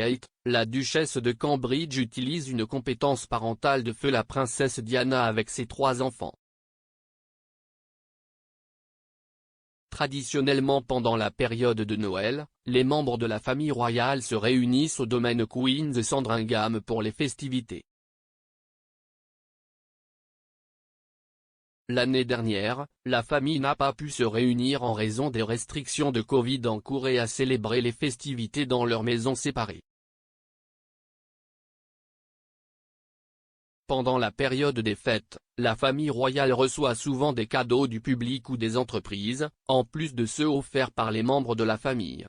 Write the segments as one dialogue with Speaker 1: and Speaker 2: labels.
Speaker 1: Kate, la duchesse de Cambridge utilise une compétence parentale de feu la princesse Diana avec ses 3 enfants. Traditionnellement pendant la période de Noël, les membres de la famille royale se réunissent au domaine Queen's Sandringham pour les festivités. L'année dernière, la famille n'a pas pu se réunir en raison des restrictions de Covid en cours et a célébré les festivités dans leur maison séparée. Pendant la période des fêtes, la famille royale reçoit souvent des cadeaux du public ou des entreprises, en plus de ceux offerts par les membres de la famille.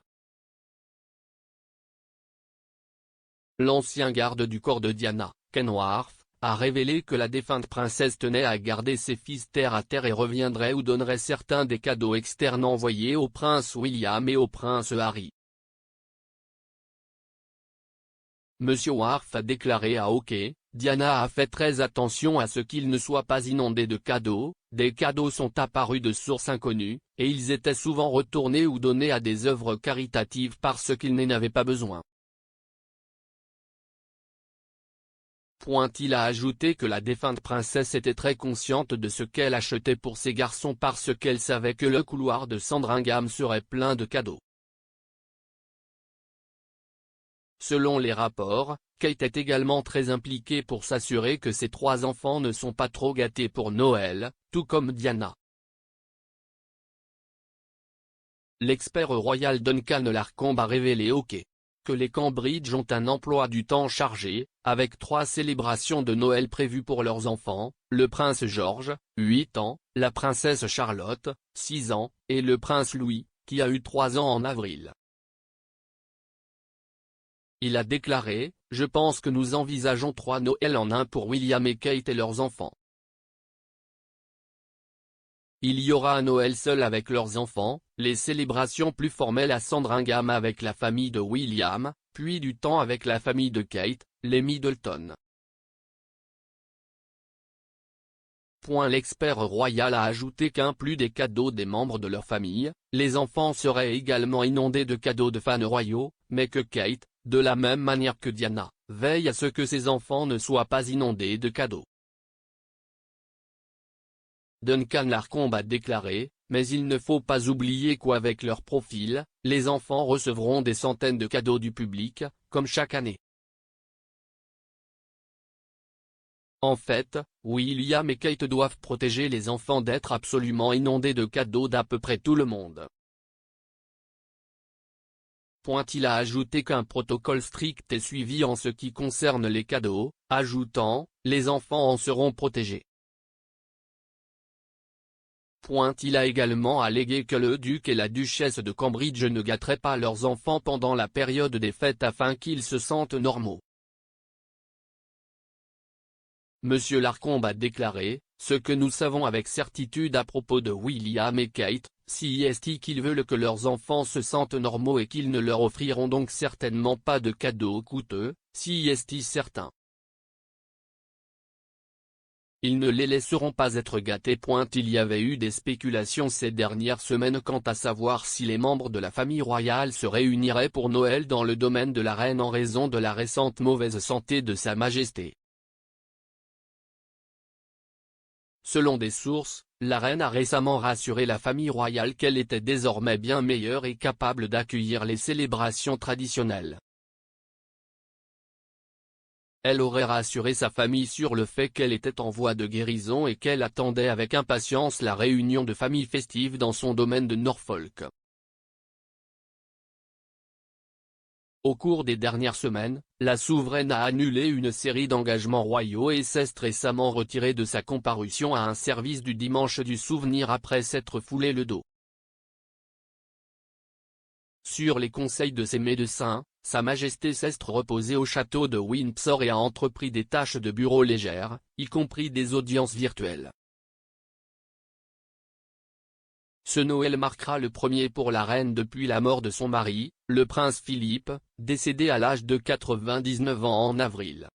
Speaker 1: L'ancien garde du corps de Diana, Ken Wharf, a révélé que la défunte princesse tenait à garder ses fils terre à terre et reviendrait ou donnerait certains des cadeaux externes envoyés au prince William et au prince Harry. Monsieur Wharf a déclaré à OK, Diana a fait très attention à ce qu'il ne soit pas inondé de cadeaux, des cadeaux sont apparus de sources inconnues, et ils étaient souvent retournés ou donnés à des œuvres caritatives parce qu'ils n'en avaient pas besoin. Il a ajouté que la défunte princesse était très consciente de ce qu'elle achetait pour ses garçons parce qu'elle savait que le couloir de Sandringham serait plein de cadeaux. Selon les rapports, Kate est également très impliquée pour s'assurer que ses 3 enfants ne sont pas trop gâtés pour Noël, tout comme Diana. L'expert royal Duncan Larcombe a révélé OK que les Cambridge ont un emploi du temps chargé, avec 3 célébrations de Noël prévues pour leurs enfants, le prince George, 8 ans, la princesse Charlotte, 6 ans, et le prince Louis, qui a eu 3 ans en avril. Il a déclaré, « Je pense que nous envisageons 3 Noëls en un pour William et Kate et leurs enfants. Il y aura un Noël seul avec leurs enfants, les célébrations plus formelles à Sandringham avec la famille de William, puis du temps avec la famille de Kate, les Middleton. » L'expert royal a ajouté qu'en plus des cadeaux des membres de leur famille, les enfants seraient également inondés de cadeaux de fans royaux, mais que Kate, de la même manière que Diana, veille à ce que ses enfants ne soient pas inondés de cadeaux. Duncan Larcombe a déclaré, mais il ne faut pas oublier qu'avec leur profil, les enfants recevront des centaines de cadeaux du public, comme chaque année. En fait, William et Kate doivent protéger les enfants d'être absolument inondés de cadeaux d'à peu près tout le monde. Il a ajouté qu'un protocole strict est suivi en ce qui concerne les cadeaux, ajoutant, les enfants en seront protégés. Il a également allégué que le duc et la duchesse de Cambridge ne gâteraient pas leurs enfants pendant la période des fêtes afin qu'ils se sentent normaux. Monsieur Larcombe a déclaré, « Ce que nous savons avec certitude à propos de William et Kate, c'est qu'ils veulent que leurs enfants se sentent normaux et qu'ils ne leur offriront donc certainement pas de cadeaux coûteux, c'est certain. Ils ne les laisseront pas être gâtés. » Il y avait eu des spéculations ces dernières semaines quant à savoir si les membres de la famille royale se réuniraient pour Noël dans le domaine de la reine en raison de la récente mauvaise santé de Sa Majesté. Selon des sources, la reine a récemment rassuré la famille royale qu'elle était désormais bien meilleure et capable d'accueillir les célébrations traditionnelles. Elle aurait rassuré sa famille sur le fait qu'elle était en voie de guérison et qu'elle attendait avec impatience la réunion de famille festive dans son domaine de Norfolk. Au cours des dernières semaines, la souveraine a annulé une série d'engagements royaux et s'est récemment retirée de sa comparution à un service du dimanche du souvenir après s'être foulé le dos. Sur les conseils de ses médecins, Sa Majesté s'est reposée au château de Windsor et a entrepris des tâches de bureau légères, y compris des audiences virtuelles. Ce Noël marquera le premier pour la reine depuis la mort de son mari, le prince Philippe, décédé à l'âge de 99 ans en avril.